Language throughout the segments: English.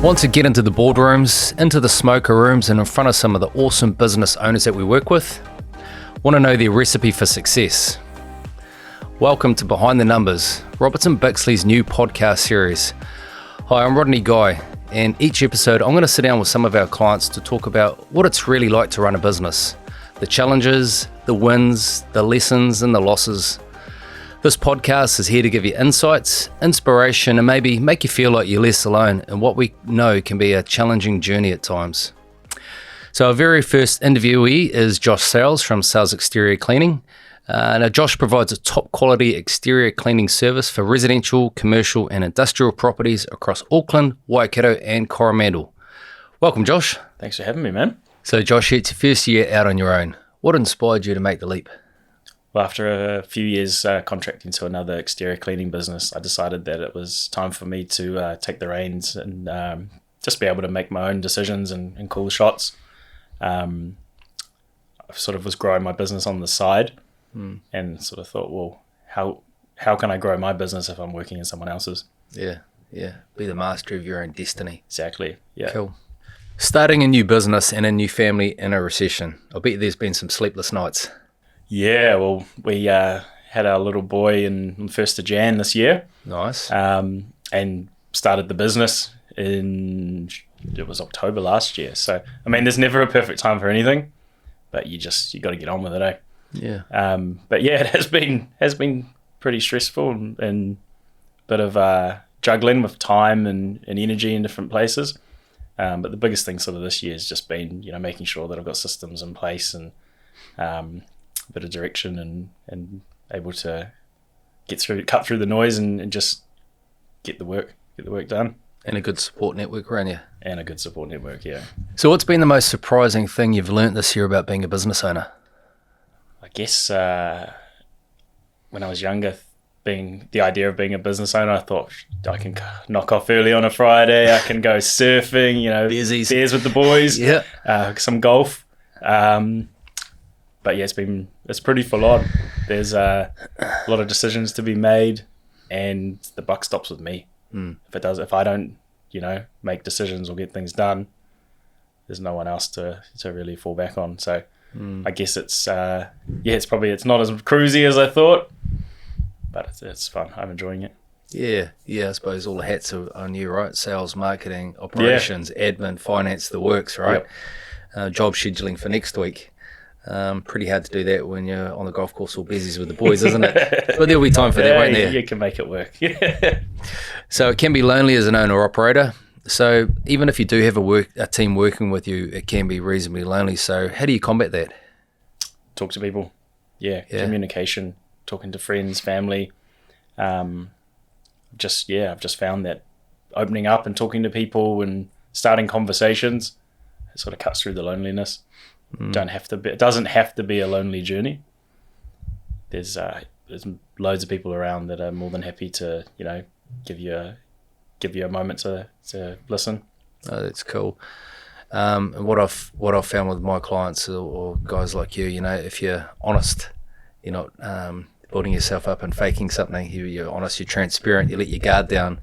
Want to get into the boardrooms, into the smoker rooms, and in front of some of the awesome business owners that we work with? Want to know their recipe for success? Welcome to Behind the Numbers, Robertson Bixley's new podcast series. Hi, I'm Rodney Guy, and each episode I'm going to sit down with some of our clients to talk about what it's really like to run a business, the challenges, the wins, the lessons, and the losses. This podcast is here to give you insights, inspiration, and maybe make you feel like you're less alone in what we know can be a challenging journey at times. So our very first interviewee is Josh Sayles from Sayles Exterior Cleaning. Now Josh provides a top quality exterior cleaning service for residential, commercial and industrial properties across Auckland, Waikato and Coromandel. Welcome, Josh. Thanks for having me, man. So Josh, it's your first year out on your own. What inspired you to make the leap? Well, after a few years contracting to another exterior cleaning business, I decided that it was time for me to take the reins and just be able to make my own decisions and call the shots. I sort of was growing my business on the side and sort of thought, well, how can I grow my business if I'm working in someone else's? Yeah. Be the master of your own destiny. Exactly, yeah. Cool. Starting a new business and a new family in a recession. I bet there's been some sleepless nights. Yeah, well, we had our little boy on 1st of Jan this year. Nice. And started the business it was October last year. So, I mean, there's never a perfect time for anything, but you got to get on with it, eh? Yeah. But yeah, it has been pretty stressful and a bit of juggling with time and energy in different places. But the biggest thing sort of this year has just been, making sure that I've got systems in place and a bit of direction and able to cut through the noise and just get the work done. And a good support network around you. And a good support network, yeah. So what's been the most surprising thing you've learnt this year about being a business owner? I guess when I was younger, the idea of being a business owner, I thought I can knock off early on a Friday, I can go surfing, beers with the boys, some golf. But yeah, it's pretty full on. There's a lot of decisions to be made, and the buck stops with me. If I don't, make decisions or get things done, there's no one else to really fall back on. So I guess it's not as cruisy as I thought, but it's fun. I'm enjoying it. Yeah. I suppose all the hats are on you, right? Sales, marketing, operations, admin, finance, the works, right? Yep. Job scheduling for next week. Pretty hard to do that when you're on the golf course all busy with the boys, isn't it? But there'll be time for that, won't there? You can make it work. So it can be lonely as an owner-operator. So even if you do have a team working with you, it can be reasonably lonely. So how do you combat that? Talk to people. Yeah. Communication, talking to friends, family. I've just found that opening up and talking to people and starting conversations, it sort of cuts through the loneliness. It doesn't have to be a lonely journey. There's loads of people around that are more than happy to give you a moment to listen. Oh, that's cool. And what I've found with my clients or guys like you, if you're honest, you're not building yourself up and faking something. You're honest, you're transparent, you let your guard down.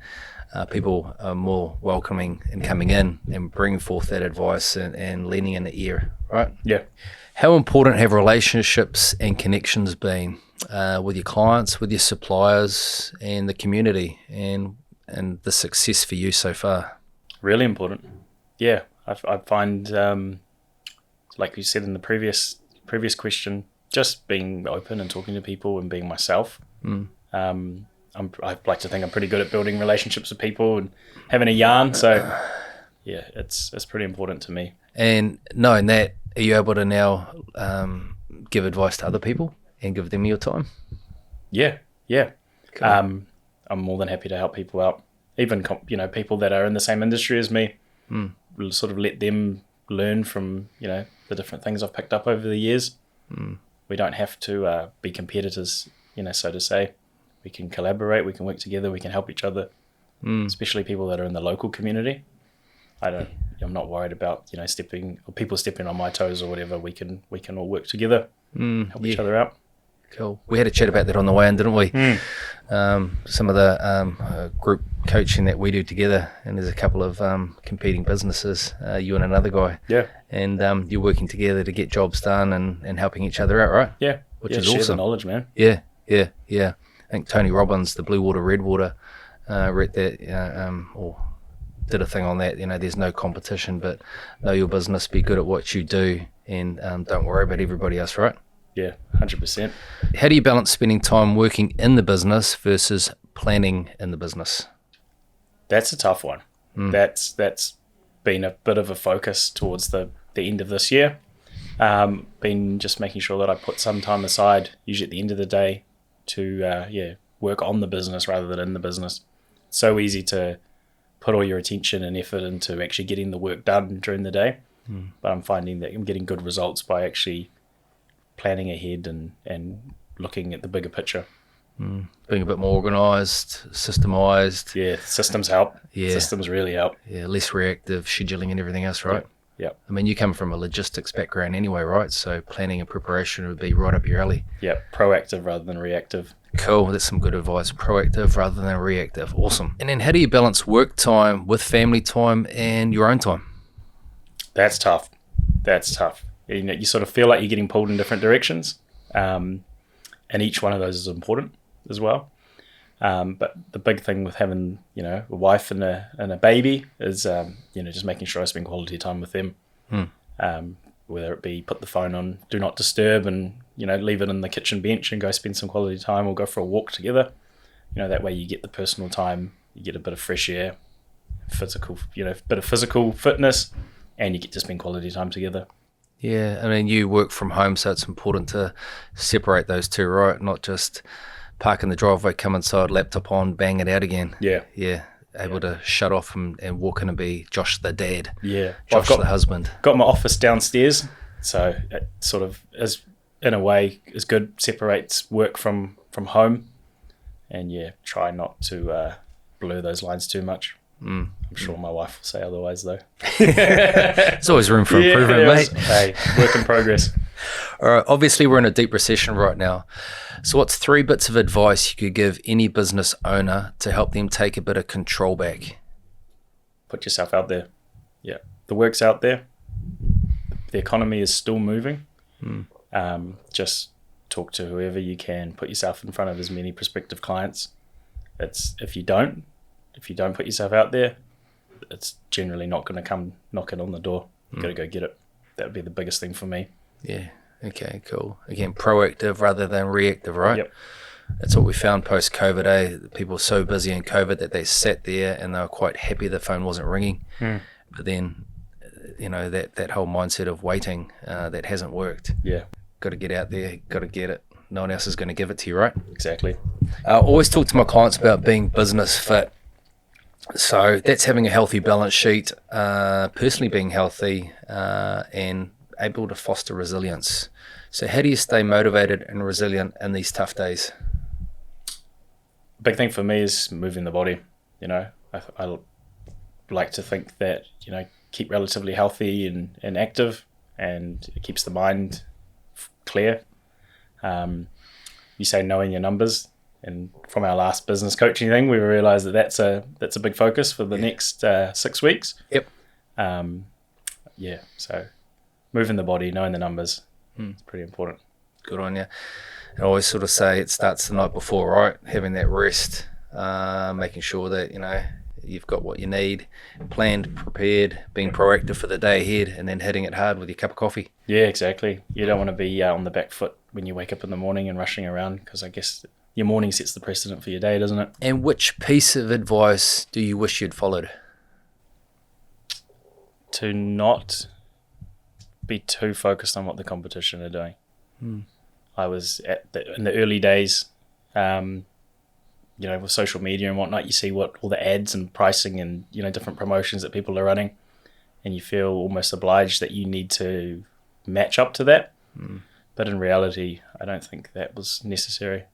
People are more welcoming and coming in and bringing forth that advice and lending an ear, right? Yeah. How important have relationships and connections been with your clients, with your suppliers and the community and the success for you so far? Really important. Yeah. I find, like you said in the previous question, just being open and talking to people and being myself. I like to think I'm pretty good at building relationships with people and having a yarn. So, yeah, it's pretty important to me. And knowing that, are you able to now give advice to other people and give them your time? Yeah. Cool. I'm more than happy to help people out. Even people that are in the same industry as me. We'll sort of let them learn from the different things I've picked up over the years. We don't have to be competitors, so to say. We can collaborate, we can work together, we can help each other, especially people that are in the local community. I'm not worried about, people stepping on my toes or whatever. We can all work together, help each other out. Cool. We had a chat about that on the way in, didn't we? some of the group coaching that we do together, and there's a couple of competing businesses, you and another guy. Yeah. And you're working together to get jobs done and helping each other out, right? Yeah. Which is share awesome. the knowledge, man. Yeah. I think Tony Robbins, the Blue Water, Red Water, read that or did a thing on that. There's no competition, but know your business, be good at what you do, and don't worry about everybody else, right? Yeah, 100%. How do you balance spending time working in the business versus planning in the business? That's a tough one. That's been a bit of a focus towards the end of this year. Been just making sure that I put some time aside, usually at the end of the day, to work on the business rather than in the business. It's so easy to put all your attention and effort into actually getting the work done during the day, but I'm finding that I'm getting good results by actually planning ahead and looking at the bigger picture. Being a bit more organised, systemised. Yeah, systems help. Yeah. Systems really help. Yeah, less reactive scheduling and everything else, right? Yeah. I mean, you come from a logistics background anyway, right? So planning and preparation would be right up your alley. Yeah, proactive rather than reactive. Cool, that's some good advice. Proactive rather than reactive. Awesome. And then how do you balance work time with family time and your own time? That's tough. You sort of feel like you're getting pulled in different directions, and each one of those is important as well. But the big thing with having, a wife and a baby is, just making sure I spend quality time with them. Whether it be put the phone on do not disturb and, leave it on the kitchen bench and go spend some quality time, or go for a walk together. That way you get the personal time, you get a bit of fresh air, physical, bit of physical fitness, and you get to spend quality time together. Yeah, I mean, you work from home, so it's important to separate those two, right? Not just park in the driveway, come inside, laptop on, bang it out again. Yeah. Able to shut off and walk in and be Josh the dad. Yeah. Josh the husband. Got my office downstairs, so it sort of is, in a way, is good, separates work from home, and try not to blur those lines too much. I'm sure my wife will say otherwise, though. There's always room for improvement, mate. Hey, work in progress. All right, obviously we're in a deep recession right now. So what's 3 bits of advice you could give any business owner to help them take a bit of control back? Put yourself out there. Yeah, the work's out there. The economy is still moving. Just talk to whoever you can. Put yourself in front of as many prospective clients. If you don't put yourself out there, it's generally not going to come knocking on the door. You've got to go get it. That would be the biggest thing for me. Yeah. Okay, cool. Again, proactive rather than reactive, right? Yep. That's what we found post-COVID, People were so busy in COVID that they sat there and they were quite happy the phone wasn't ringing. But then, that whole mindset of waiting, that hasn't worked. Yeah. Got to get out there, got to get it. No one else is going to give it to you, right? Exactly. I always talk to my clients about being business fit. So that's having a healthy balance sheet, personally being healthy, and able to foster resilience. So how do you stay motivated and resilient in these tough days? Big thing for me is moving the body. I like to think that, keep relatively healthy and active, and it keeps the mind clear. You say knowing your numbers. And from our last business coaching thing, we realised that that's a big focus for the next 6 weeks. Yep. So moving the body, knowing the numbers, it's pretty important. Good on you. I always sort of say it starts the night before, right? Having that rest, making sure that, you've got what you need, planned, prepared, being proactive for the day ahead, and then hitting it hard with your cup of coffee. Yeah, exactly. You don't want to be on the back foot when you wake up in the morning and rushing around, because I guess your morning sets the precedent for your day, doesn't it? And which piece of advice do you wish you'd followed? To not be too focused on what the competition are doing. I was in the early days, with social media and whatnot, you see what all the ads and pricing and, different promotions that people are running, and you feel almost obliged that you need to match up to that. But in reality, I don't think that was necessary.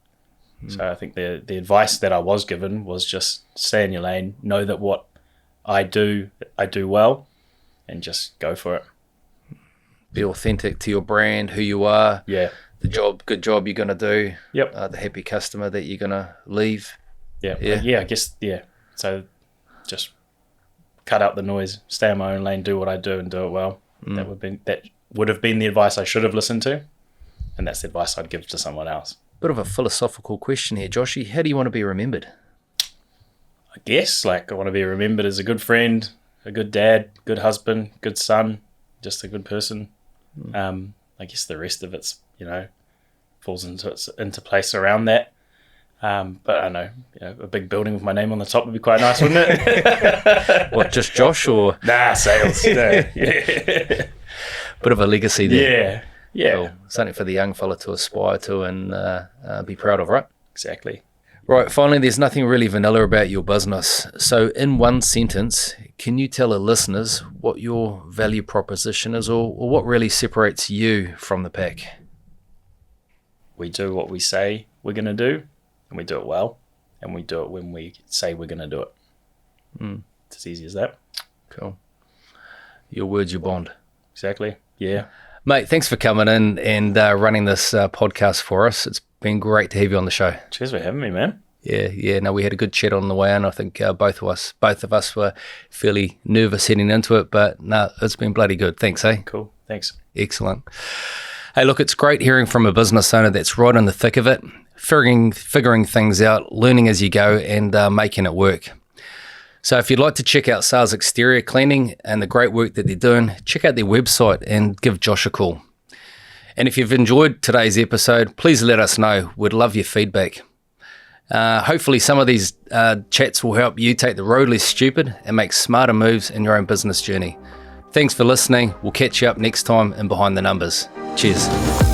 So I think the advice that I was given was just stay in your lane, know that what I do well, and just go for it. Be authentic to your brand, who you are. Yeah. good job you're going to do. Yep. The happy customer that you're going to leave. Yeah. I guess. Yeah. So just cut out the noise, stay in my own lane, do what I do, and do it well. That would have been the advice I should have listened to, and that's the advice I'd give to someone else. Bit of a philosophical question here, Joshy. How do you want to be remembered? I guess I want to be remembered as a good friend, a good dad, good husband, good son, just a good person. I guess the rest of it's falls into place around that. But I know, a big building with my name on the top would be quite nice, wouldn't it? What, just Josh or? Nah, Sayles. No. Yeah. Bit of a legacy there. Yeah. Cool. Something for the young fella to aspire to and be proud of, right? Exactly. Right, finally, there's nothing really vanilla about your business. So in one sentence, can you tell our listeners what your value proposition is or what really separates you from the pack? We do what we say we're going to do, and we do it well, and we do it when we say we're going to do it. It's as easy as that. Cool. Your word's your bond. Exactly. Yeah. Mate, thanks for coming in and running this podcast for us. It's been great to have you on the show. Cheers for having me, man. Yeah. No, we had a good chat on the way in. I think both of us were fairly nervous heading into it, but no, it's been bloody good. Thanks, eh? Cool. Thanks. Excellent. Hey, look, it's great hearing from a business owner that's right in the thick of it, figuring things out, learning as you go, and making it work. So if you'd like to check out Sayles Exterior Cleaning and the great work that they're doing, check out their website and give Josh a call. And if you've enjoyed today's episode, please let us know. We'd love your feedback. Hopefully some of these chats will help you take the road less stupid and make smarter moves in your own business journey. Thanks for listening. We'll catch you up next time in Behind the Numbers. Cheers.